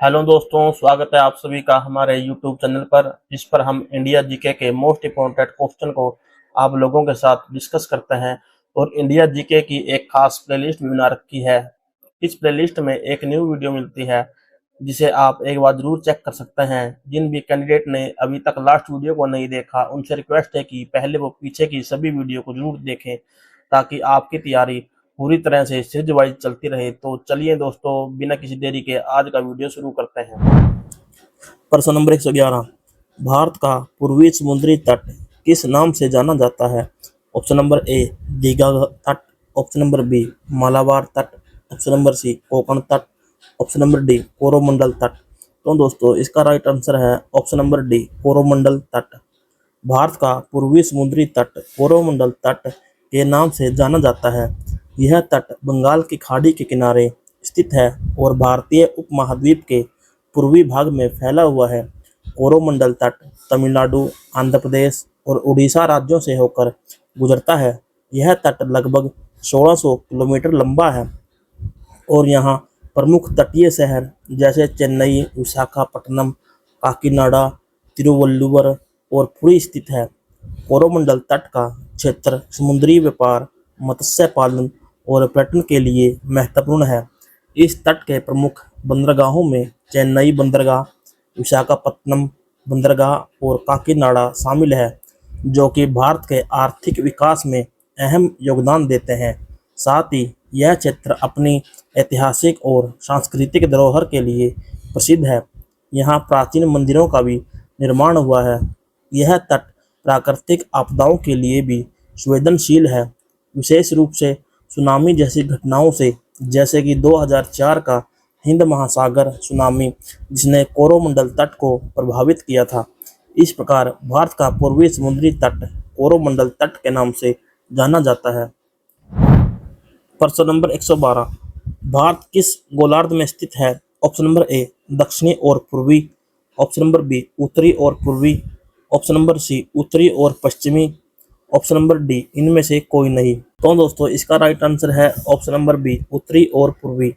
Hello दोस्तों, स्वागत है आप सभी का हमारे यूट्यूब चैनल पर, जिस पर हम इंडिया जीके के मोस्ट इम्पोर्टेंट क्वेश्चन को आप लोगों के साथ डिस्कस करते हैं और इंडिया जीके की एक खास प्लेलिस्ट भी बना रखी है। इस प्लेलिस्ट में एक न्यू वीडियो मिलती है जिसे आप एक बार जरूर चेक कर सकते हैं। जिन भी कैंडिडेट ने अभी तक लास्ट वीडियो को नहीं देखा, उनसे रिक्वेस्ट है कि पहले वो पीछे की सभी वीडियो को जरूर देखें ताकि आपकी तैयारी पूरी तरह से सीरीज वाइज चलती रहे। तो चलिए दोस्तों, बिना किसी देरी के आज का वीडियो शुरू करते हैं। प्रश्न नंबर 111, भारत का पूर्वी समुद्री तट किस नाम से जाना जाता है? ऑप्शन नंबर ए दीघा तट, ऑप्शन नंबर बी मालाबार तट, ऑप्शन नंबर सी कोकण तट, ऑप्शन नंबर डी कोरोमंडल तट। तो दोस्तों इसका राइट आंसर है ऑप्शन नंबर डी कोरोमंडल तट। भारत का पूर्वी समुद्री तट कोरोमंडल तट के नाम से जाना जाता है। यह तट बंगाल की खाड़ी के किनारे स्थित है और भारतीय उपमहाद्वीप के पूर्वी भाग में फैला हुआ है। कोरोमंडल तट तमिलनाडु, आंध्र प्रदेश और उड़ीसा राज्यों से होकर गुजरता है। यह तट लगभग 1600 किलोमीटर लंबा है और यहाँ प्रमुख तटीय शहर जैसे चेन्नई, विशाखापट्टनम, काकीनाडा, तिरुवल्लुवर और पुरी स्थित है। कोरोमंडल तट का क्षेत्र समुद्री व्यापार, मत्स्य पालन और पर्यटन के लिए महत्वपूर्ण है। इस तट के प्रमुख बंदरगाहों में चेन्नई बंदरगाह, विशाखापत्तनम बंदरगाह और काकीनाडा शामिल है, जो कि भारत के आर्थिक विकास में अहम योगदान देते हैं। साथ ही यह क्षेत्र अपनी ऐतिहासिक और सांस्कृतिक धरोहर के लिए प्रसिद्ध है। यहाँ प्राचीन मंदिरों का भी निर्माण हुआ है। यह तट प्राकृतिक आपदाओं के लिए भी संवेदनशील है, विशेष रूप से सुनामी जैसी घटनाओं से, जैसे कि 2004 का हिंद महासागर सुनामी जिसने कोरोमंडल तट को प्रभावित किया था। इस प्रकार भारत का पूर्वी समुद्री तट कोरोमंडल तट के नाम से जाना जाता है। प्रश्न नंबर 112, भारत किस गोलार्ध में स्थित है? ऑप्शन नंबर ए दक्षिणी और पूर्वी, ऑप्शन नंबर बी उत्तरी और पूर्वी, ऑप्शन नंबर सी उत्तरी और पश्चिमी, ऑप्शन नंबर डी इनमें से कोई नहीं। तो दोस्तों इसका राइट आंसर है ऑप्शन नंबर बी उत्तरी और पूर्वी।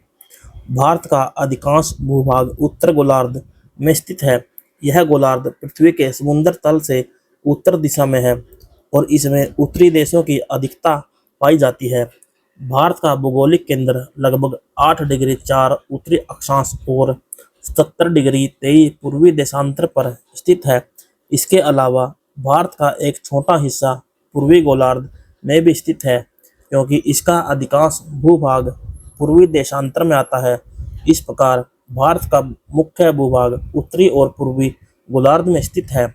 भारत का अधिकांश भूभाग उत्तर गोलार्ध में स्थित है। यह गोलार्ध पृथ्वी के समुद्र तल से उत्तर दिशा में है और इसमें उत्तरी देशों की अधिकता पाई जाती है। भारत का भौगोलिक केंद्र लगभग 8 डिग्री 4 उत्तरी अक्षांश और 77 डिग्री 23 पूर्वी देशांतर पर स्थित है। इसके अलावा भारत का एक छोटा हिस्सा पूर्वी गोलार्ध में भी स्थित है, क्योंकि इसका अधिकांश भूभाग पूर्वी देशांतर में आता है। इस प्रकार भारत का मुख्य भूभाग उत्तरी और पूर्वी गोलार्ध में स्थित है,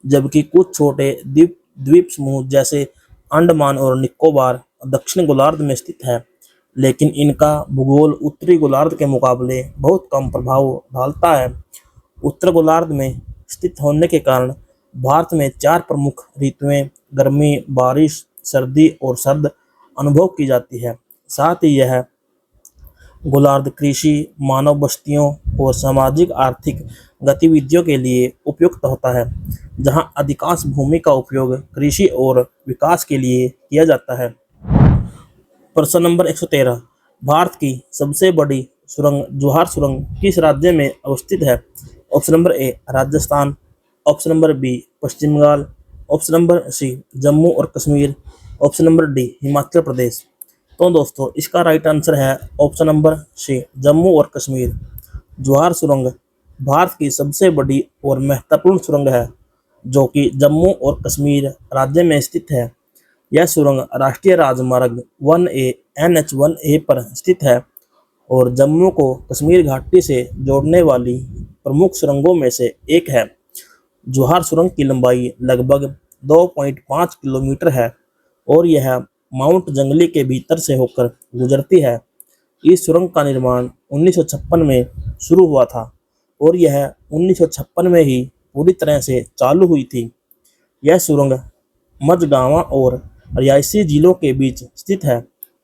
जबकि कुछ छोटे द्वीप द्वीप समूह जैसे अंडमान और निकोबार दक्षिण गोलार्ध में स्थित है, लेकिन इनका भूगोल उत्तरी गोलार्ध के मुकाबले बहुत कम प्रभाव डालता है। उत्तर गोलार्ध में स्थित होने के कारण भारत में 4 प्रमुख ऋतुएं गर्मी, बारिश, सर्दी और सर्द अनुभव की जाती है। साथ ही यह गोलार्ध कृषि, मानव बस्तियों और सामाजिक आर्थिक गतिविधियों के लिए उपयुक्त होता है, जहां अधिकांश भूमि का उपयोग कृषि और विकास के लिए किया जाता है। प्रश्न नंबर 113, भारत की सबसे बड़ी सुरंग जवाहर सुरंग किस राज्य में अवस्थित है? Option number A Rajasthan, option number B Paschim Bangal, option number C Jammu और Kashmir, option number D Himachal Pradesh. तो दोस्तों इसका राइट आंसर है ऑप्शन नंबर सी जम्मू और कश्मीर। जवाहर सुरंग भारत की सबसे बड़ी और महत्वपूर्ण सुरंग है, जो कि जम्मू और कश्मीर राज्य में स्थित है। यह सुरंग राष्ट्रीय राजमार्ग 1A NH1A पर स्थित है और जम्मू को कश्मीर घाटी से जोड़ने वाली प्रमुख सुरंगों में से एक है। जवाहर सुरंग की लंबाई लगभग 2.5 किलोमीटर है और यह माउंट जंगली के भीतर से होकर गुजरती है। इस सुरंग का निर्माण 1956 में शुरू हुआ था और यह 1956 में ही पूरी तरह से चालू हुई थी। यह सुरंग मझगांवा और रियासी जिलों के बीच स्थित है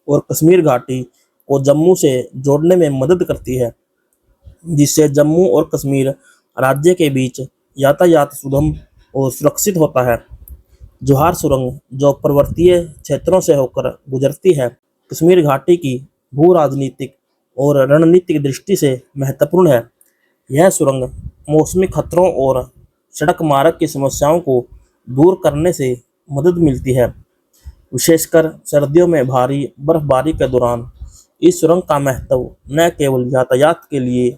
और कश्मीर घाटी को जम्मू से जोड़ने में मदद करती है, जिससे जम्मू और कश्मीर राज्य के बीच यातायात सुगम और सुरक्षित होता है। जवाहर सुरंग जो पर्वतीय क्षेत्रों से होकर गुजरती है, कश्मीर घाटी की भू राजनीतिक और रणनीतिक दृष्टि से महत्वपूर्ण है। यह सुरंग मौसमी खतरों और सड़क मार्ग की समस्याओं को दूर करने से मदद मिलती है। विशेषकर सर्दियों में भारी बर्फबारी के दौरान इस सुरंग का महत्व न केवल यातायात के लिए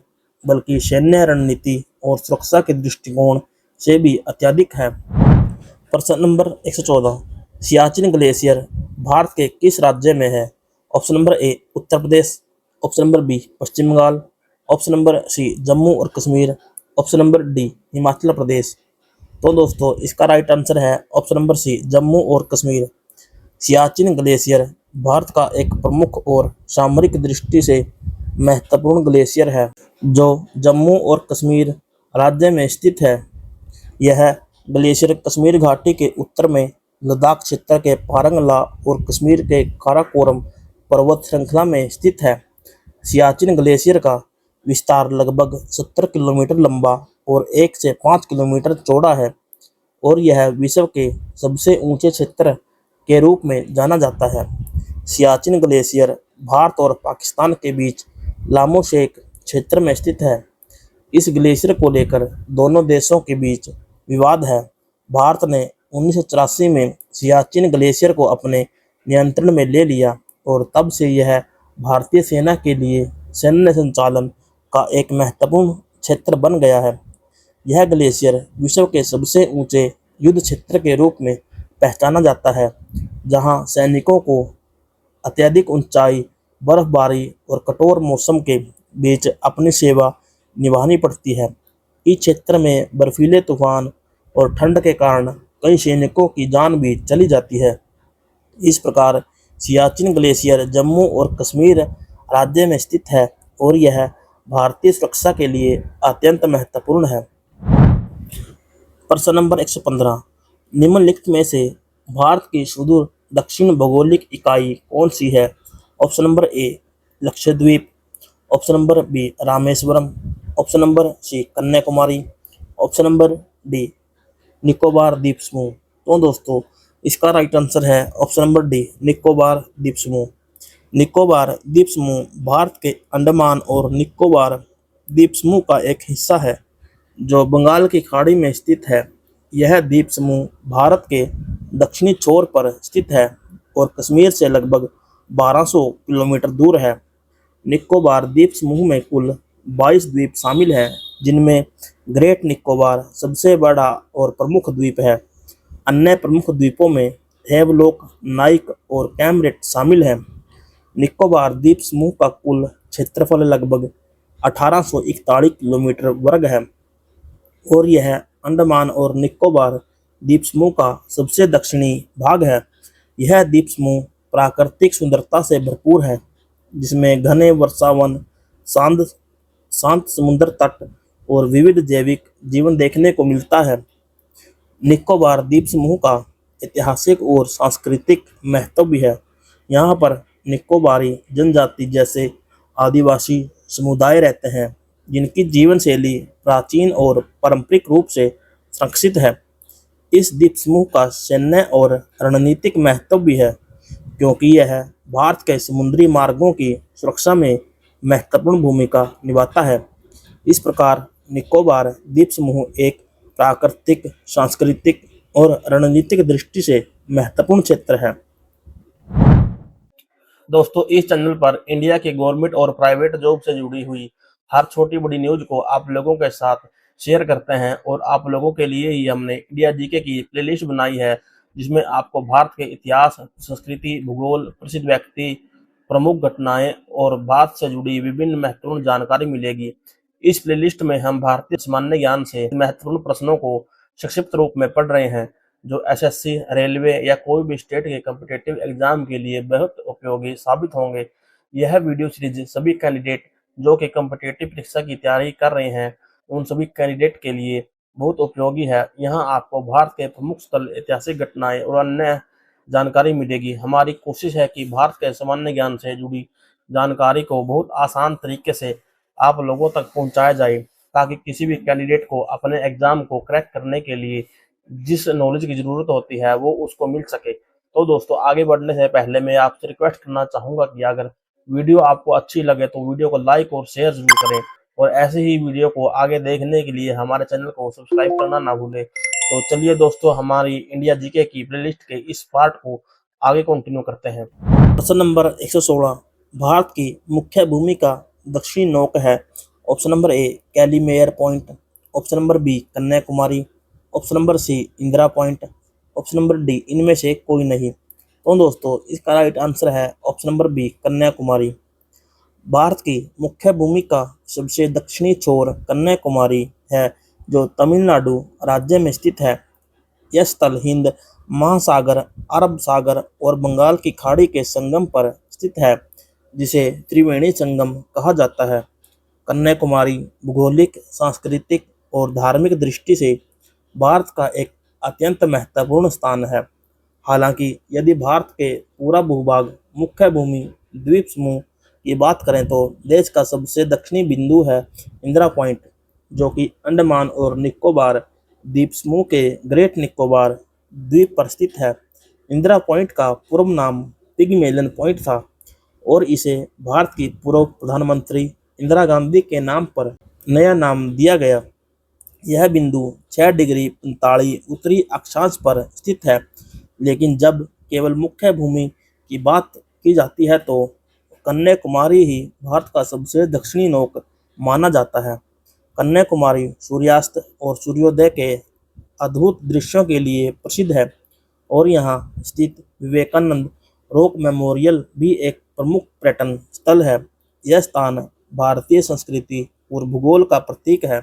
बल्कि सैन्य रणनीति और सुरक्षा के दृष्टिकोण से भी अत्यधिक है। प्रश्न नंबर 114, सियाचिन ग्लेशियर भारत के किस राज्य में है? Option number A Uttar Pradesh, option number B Paschim Bangal, option number C Jammu और Kashmir, option number D Himachal Pradesh. तो दोस्तों इसका राइट आंसर है ऑप्शन नंबर सी जम्मू और कश्मीर। सियाचिन ग्लेशियर भारत का एक प्रमुख और सामरिक दृष्टि से महत्वपूर्ण ग्लेशियर है जो जम्मू और कश्मीर राज्य में स्थित है। यह ग्लेशियर कश्मीर घाटी के उत्तर में लद्दाख क्षेत्र के पारंगला और कश्मीर के काराकोरम पर्वत श्रृंखला में स्थित है। सियाचिन ग्लेशियर का विस्तार लगभग 70 किलोमीटर लंबा और 1 से 5 किलोमीटर चौड़ा है और यह विश्व के सबसे ऊंचे क्षेत्र के रूप में जाना जाता है। सियाचिन ग्लेशियर भारत और पाकिस्तान के बीच लामोशेक क्षेत्र में स्थित है। इस ग्लेशियर को लेकर दोनों देशों के बीच विवाद है। भारत ने 1984 में सियाचिन ग्लेशियर को अपने नियंत्रण में ले लिया और तब से यह भारतीय सेना के लिए सैन्य संचालन का एक महत्वपूर्ण क्षेत्र बन गया है। यह ग्लेशियर विश्व के सबसे ऊंचे युद्ध क्षेत्र के रूप में पहचाना जाता है, जहां सैनिकों को अत्यधिक ऊंचाई, बर्फबारी और कठोर मौसम के बीच अपनी सेवा निभानी पड़ती है। इस क्षेत्र में बर्फीले तूफान और ठंड के कारण कई सैनिकों की जान भी चली जाती है। इस प्रकार सियाचिन ग्लेशियर जम्मू और कश्मीर राज्य में स्थित है और यह भारतीय सुरक्षा के लिए अत्यंत महत्वपूर्ण है। प्रश्न नंबर 115, निम्नलिखित में से भारत की सुदूर दक्षिण भौगोलिक इकाई कौन सी है? Option number A Lakshadweep, option number B Rameswaram, option number C Kanyakumari, option number D Nicobar द्वीप समूह। तो दोस्तों इसका राइट आंसर है ऑप्शन नंबर डी निकोबार द्वीप समूह। निकोबार द्वीप समूह भारत के अंडमान और निकोबार द्वीप समूह का एक हिस्सा है जो बंगाल की खाड़ी में स्थित है। यह द्वीप समूह भारत के दक्षिणी छोर पर स्थित है और कश्मीर से लगभग 1200 किलोमीटर दूर है। निकोबार द्वीप समूह में कुल 22 द्वीप शामिल हैं, जिनमें ग्रेट निकोबार सबसे बड़ा और प्रमुख द्वीप है। अन्य प्रमुख द्वीपों में हेवलॉक, नाइक और कैमरेट शामिल हैं। निकोबार द्वीप समूह का कुल क्षेत्रफल लगभग 1841 किलोमीटर वर्ग है और यह अंडमान और निकोबार द्वीप समूह का सबसे दक्षिणी भाग है। यह द्वीप समूह प्राकृतिक सुंदरता से भरपूर है, जिसमें घने वर्षावन, शांत समुद्र तट और विविध जैविक जीवन देखने को मिलता है। निकोबार द्वीप समूह का ऐतिहासिक और सांस्कृतिक महत्व भी है। यहाँ पर निकोबारी जनजाति जैसे आदिवासी समुदाय रहते हैं, जिनकी जीवन शैली प्राचीन और पारंपरिक रूप से संरक्षित है। इस द्वीप समूह का सैन्य और रणनीतिक महत्व भी है, क्योंकि यह भारत के समुद्री मार्गों की सुरक्षा में महत्वपूर्ण भूमिका निभाता है। इस प्रकार निकोबार द्वीप समूह एक प्राकृतिक, सांस्कृतिक और रणनीतिक दृष्टि से महत्वपूर्ण क्षेत्र है। दोस्तों इस चैनल पर इंडिया की गवर्नमेंट और प्राइवेट जॉब से जुड़ी हुई हर छोटी बड़ी न्यूज को आप लोगों के साथ शेयर करते हैं और आप लोगों के लिए ही हमने इंडिया जीके की प्लेलिस्ट बनाई है, जिसमें आपको भारत के इतिहास, संस्कृति, भूगोल, प्रसिद्ध व्यक्ति, प्रमुख घटनाएं और भारत से जुड़ी विभिन्न महत्वपूर्ण जानकारी मिलेगी। इस प्लेलिस्ट में हम भारतीय सामान्य ज्ञान से महत्वपूर्ण प्रश्नों को संक्षिप्त रूप में पढ़ रहे हैं, जो एसएससी, रेलवे या कोई भी स्टेट के कॉम्पिटिटिव एग्जाम के लिए बहुत उपयोगी साबित होंगे। यह वीडियो सीरीज सभी कैंडिडेट जो कि कॉम्पिटिटिव परीक्षा की तैयारी कर रहे हैं, उन सभी कैंडिडेट के लिए बहुत उपयोगी है। यहाँ आपको भारत के प्रमुख स्थल, ऐतिहासिक घटनाएं और अन्य जानकारी मिलेगी। हमारी कोशिश है कि भारत के सामान्य ज्ञान से जुड़ी जानकारी को बहुत आसान तरीके से आप लोगों तक पहुंचाया जाए, ताकि किसी भी कैंडिडेट को अपने एग्जाम को क्रैक करने के लिए जिस नॉलेज की जरूरत होती है वो उसको मिल सके। तो दोस्तों आगे बढ़ने से पहले मैं आपसे रिक्वेस्ट करना चाहूंगा कि अगर वीडियो आपको अच्छी लगे तो वीडियो को लाइक और शेयर जरूर करें और ऐसे ही वीडियो को आगे देखने के लिए हमारे चैनल को सब्सक्राइब करना ना भूलें। तो चलिए दोस्तों, हमारी इंडिया जीके की प्लेलिस्ट के इस पार्ट को आगे कंटिन्यू करते हैं। प्रश्न नंबर 116, भारत की मुख्य भूमि का दक्षिणी नोक है। Option number A Calimere point, option number B Kanyakumari, option number C Indira point, option number D इनमें से कोई नहीं। तो दोस्तों, इसका राइट आंसर है option number B Kanyakumari. Bharat की मुख्य भूमि का सबसे दक्षिणी छोर कन्याकुमारी है, जो तमिलनाडु राज्य में स्थित है। यह स्थल हिंद महासागर, अरब सागर और बंगाल की खाड़ी के संगम पर स्थित है, जिसे त्रिवेणी संगम कहा जाता है। कन्याकुमारी भौगोलिक, सांस्कृतिक और धार्मिक दृष्टि से भारत का एक अत्यंत महत्वपूर्ण स्थान है। हालांकि यदि भारत के पूरा भूभाग मुख्य भूमि द्वीप समूह की बात करें तो देश का सबसे दक्षिणी बिंदु है इंदिरा पॉइंट, जो कि अंडमान और निकोबार द्वीप समूह के ग्रेट निकोबार द्वीप पर स्थित है। इंदिरा पॉइंट का पूर्व नाम पिगमेलियन पॉइंट था और इसे भारत की पूर्व प्रधानमंत्री इंदिरा गांधी के नाम पर नया नाम दिया गया। यह बिंदु 6 डिग्री 45 उत्तरी अक्षांश पर स्थित है, लेकिन जब केवल मुख्य भूमि की बात की जाती है तो कन्याकुमारी ही भारत का सबसे दक्षिणी नोक माना जाता है। कन्याकुमारी सूर्यास्त और सूर्योदय के अद्भुत दृश्यों के लिए प्रसिद्ध है और यहाँ स्थित विवेकानंद रॉक मेमोरियल भी एक प्रमुख पर्यटन स्थल है। यह स्थान भारतीय संस्कृति और भूगोल का प्रतीक है।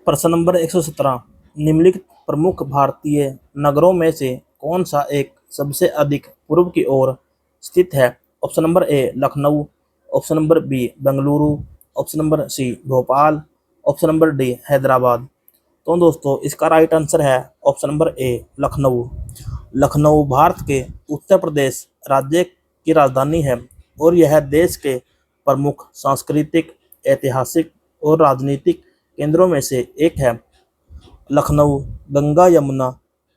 प्रश्न नंबर 117, निम्नलिखित प्रमुख भारतीय नगरों में से कौन सा एक सबसे अधिक पूर्व की ओर स्थित है। Option number A Lucknow, option number B Bengaluru, option number C Bhopal, option number D Hyderabad. तो दोस्तों, इसका राइट आंसर है option number A Lucknow. Lucknow Bharat के उत्तर प्रदेश राज्य की राजधानी है और यह देश के प्रमुख सांस्कृतिक, ऐतिहासिक और राजनीतिक केंद्रों में से एक है। लखनऊ गंगा यमुना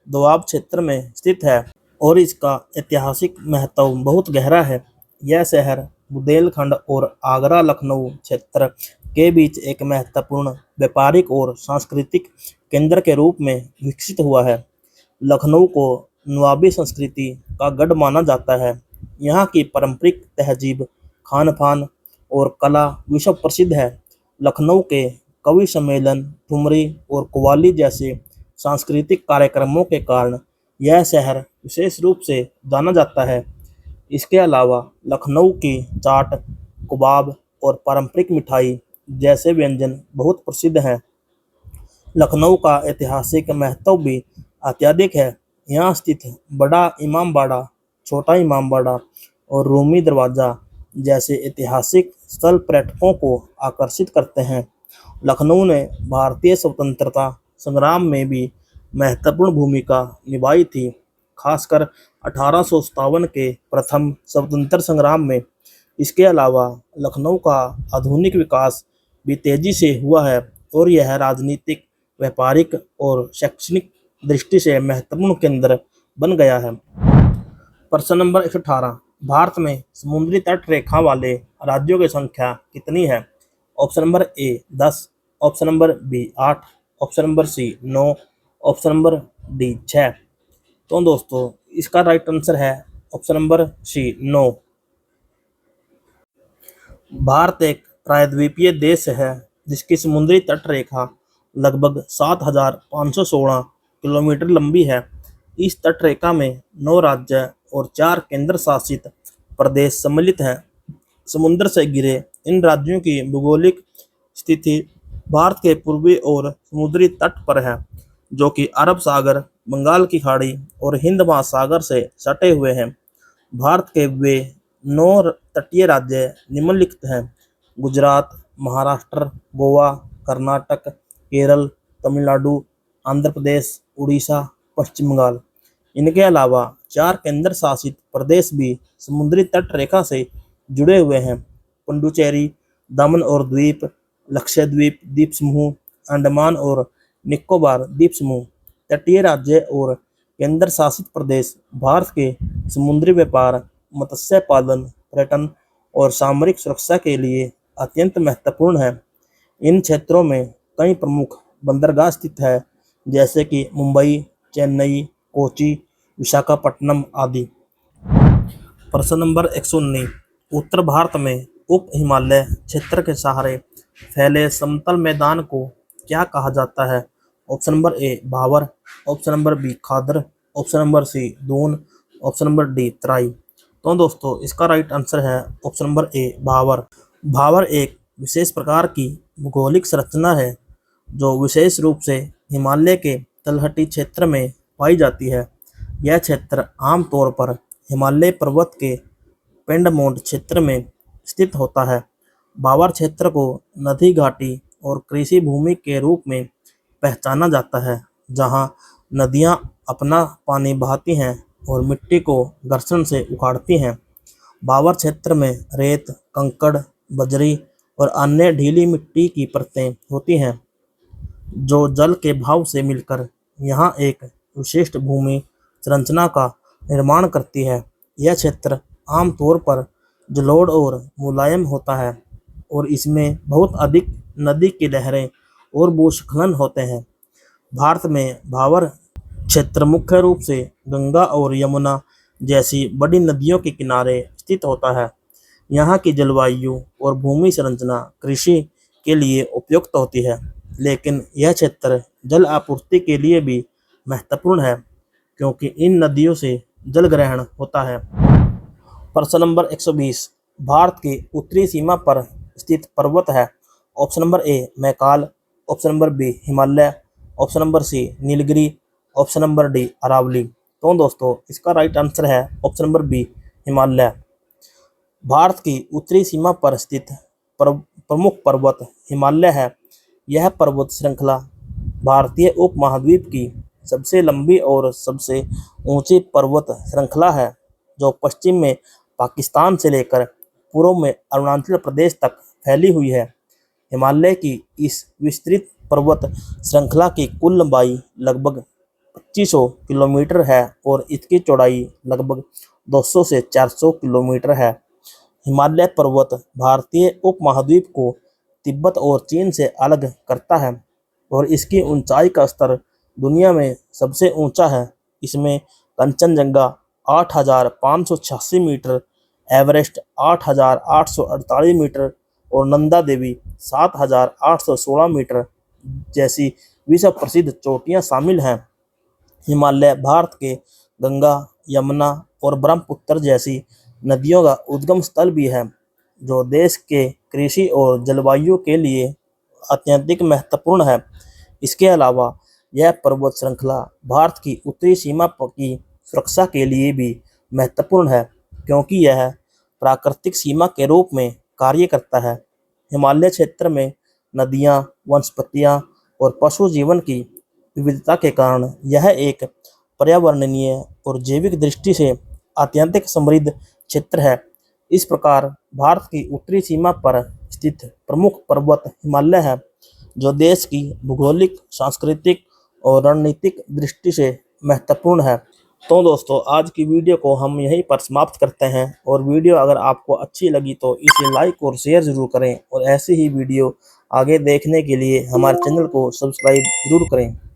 दोआब क्षेत्र में स्थित है और इसका ऐतिहासिक महत्व बहुत गहरा है। यह शहर बुंदेलखंड और आगरा लखनऊ क्षेत्र के बीच एक महत्वपूर्ण व्यापारिक और सांस्कृतिक केंद्र के रूप में विकसित हुआ है। लखनऊ को नवाबी संस्कृति का गढ़ माना जाता है। यहाँ की पारंपरिक तहजीब, खान पान और कला विश्व प्रसिद्ध है। लखनऊ के कवि सम्मेलन, ठुमरी और कव्वाली जैसे सांस्कृतिक कार्यक्रमों के कारण यह शहर विशेष रूप से जाना जाता है। इसके अलावा लखनऊ की चाट, कबाब और पारंपरिक मिठाई जैसे व्यंजन बहुत प्रसिद्ध हैं। लखनऊ का ऐतिहासिक महत्व भी अत्यधिक है। यहाँ स्थित बड़ा इमामबाड़ा, छोटा इमामबाड़ा और रूमी दरवाज़ा जैसे ऐतिहासिक स्थल पर्यटकों को आकर्षित करते हैं। लखनऊ ने भारतीय स्वतंत्रता संग्राम में भी महत्वपूर्ण भूमिका निभाई थी, खासकर 1857 के प्रथम स्वतंत्रता संग्राम में। इसके अलावा लखनऊ का आधुनिक विकास भी तेजी से हुआ है और यह राजनीतिक, व्यापारिक और शैक्षणिक दृष्टि से महत्वपूर्ण केंद्र बन गया है। प्रश्न नंबर 118, भारत में समुद्री तट रेखा वाले राज्यों की संख्या कितनी है। Option number A 10, option number B 8, option number C 9, option number D 6। तो दोस्तों, इसका राइट आंसर है ऑप्शन नंबर सी 9। भारत एक प्रायद्वीपीय देश है जिसकी समुद्री तट रेखा लगभग 7,516 किलोमीटर लंबी है। इस तट रेखा में 9 राज्य और 4 केंद्र शासित प्रदेश सम्मिलित हैं। समुद्र से घिरे इन राज्यों की भौगोलिक स्थिति भारत के पूर्वी और समुद्री तट पर है, जो कि अरब सागर, बंगाल की खाड़ी और हिंद महासागर से सटे हुए हैं। भारत के वे 9 तटीय राज्य निम्नलिखित हैं: गुजरात, महाराष्ट्र, गोवा, कर्नाटक, केरल, तमिलनाडु, आंध्र प्रदेश, उड़ीसा, पश्चिम बंगाल। इनके अलावा 4 केंद्र शासित प्रदेश भी समुद्री तट रेखा से जुड़े हुए हैं: पुडुचेरी, दमन और द्वीप, लक्षद्वीप द्वीप समूह, अंडमान और निकोबार द्वीप समूह। तटीय राज्य और केंद्र शासित प्रदेश भारत के समुद्री व्यापार, मत्स्य पालन, पर्यटन और सामरिक सुरक्षा के लिए अत्यंत महत्वपूर्ण है। इन क्षेत्रों में कई प्रमुख बंदरगाह स्थित है, जैसे कि मुंबई, चेन्नई, कोची, विशाखापट्टनम आदि। प्रश्न नंबर 119, उत्तर भारत में उप हिमालय क्षेत्र के सहारे फैले समतल मैदान को क्या कहा जाता है? Option number A Bhabar, option number B Khadar, option number C Doon, option number D Terai. तो दोस्तों इसका राइट आंसर है option number A Bhabar. Bhabar एक विशेष प्रकार की भौगोलिक संरचना है जो विशेष रूप से हिमालय के तलहटी क्षेत्र में पाई जाती है। यह क्षेत्र आमतौर पर हिमालय पर्वत के पेंडमोंट क्षेत्र में स्थित होता है। भावर क्षेत्र को नदी घाटी और कृषि भूमि के रूप में पहचाना जाता है, जहां नदियां अपना पानी बहाती हैं और मिट्टी को घर्षण से उखाड़ती हैं। भावर क्षेत्र में रेत, कंकड़, बजरी और अन्य ढीली मिट्टी की परतें होती हैं, जो जल के भाव से मिलकर यहाँ एक विशिष्ट भूमि संरचना का निर्माण करती है। यह क्षेत्र आमतौर पर जलोढ़ और मुलायम होता है और इसमें बहुत अधिक नदी की लहरें और भूस्खलन होते हैं। भारत में भावर क्षेत्र मुख्य रूप से गंगा और यमुना जैसी बड़ी नदियों के किनारे स्थित होता है। यहाँ की जलवायु और भूमि संरचना कृषि के लिए उपयुक्त होती है, लेकिन यह क्षेत्र जल आपूर्ति के लिए भी महत्वपूर्ण है, क्योंकि इन नदियों से जल ग्रहण होता है। प्रश्न नंबर 120, भारत की उत्तरी सीमा पर स्थित पर्वत है? Option number A Maikal, option number B Himalaya, option number C Nilgiri, option number D Aravalli. तो दोस्तों इसका राइट आंसर है option number B Himalaya. Bharat की उत्तरी सीमा पर स्थित प्रमुख पर्वत हिमालय है। यह पर्वत श्रृंखला भारतीय उपमहाद्वीप की सबसे लंबी और सबसे ऊंची पर्वत श्रृंखला है, जो पश्चिम में पाकिस्तान से लेकर पूर्व में अरुणाचल प्रदेश तक फैली हुई है। हिमालय की इस विस्तृत पर्वत श्रृंखला की कुल लंबाई लगभग 2500 किलोमीटर है और इसकी चौड़ाई लगभग 200 से 400 किलोमीटर है। हिमालय पर्वत भारतीय उपमहाद्वीप को तिब्बत और चीन से अलग करता है और इसकी ऊंचाई का स्तर दुनिया में सबसे ऊंचा है। इसमें कंचनजंगा 8586 मीटर, एवरेस्ट 8848 मीटर और नंदा देवी 7816 मीटर जैसी विश्व प्रसिद्ध चोटियां शामिल हैं। हिमालय भारत के गंगा, यमुना और ब्रह्मपुत्र जैसी नदियों का उद्गम स्थल भी है, जो देश के कृषि और जलवायु के लिए अत्यधिक महत्वपूर्ण है। इसके अलावा यह पर्वत श्रृंखला भारत की उत्तरी सीमा की सुरक्षा के लिए भी महत्वपूर्ण है, क्योंकि यह प्राकृतिक सीमा के रूप में कार्य करता है। हिमालय क्षेत्र में नदियाँ, वनस्पतियाँ और पशु जीवन की विविधता के कारण यह एक पर्यावरणीय और जैविक दृष्टि से अत्यंत समृद्ध क्षेत्र है। इस प्रकार भारत की उत्तरी सीमा पर स्थित प्रमुख पर्वत हिमालय है, जो देश की भौगोलिक, सांस्कृतिक और रणनीतिक दृष्टि से महत्वपूर्ण है। तो दोस्तों आज की वीडियो को हम यहीं पर समाप्त करते हैं, और वीडियो अगर आपको अच्छी लगी तो इसे लाइक और शेयर ज़रूर करें, और ऐसी ही वीडियो आगे देखने के लिए हमारे चैनल को सब्सक्राइब ज़रूर करें।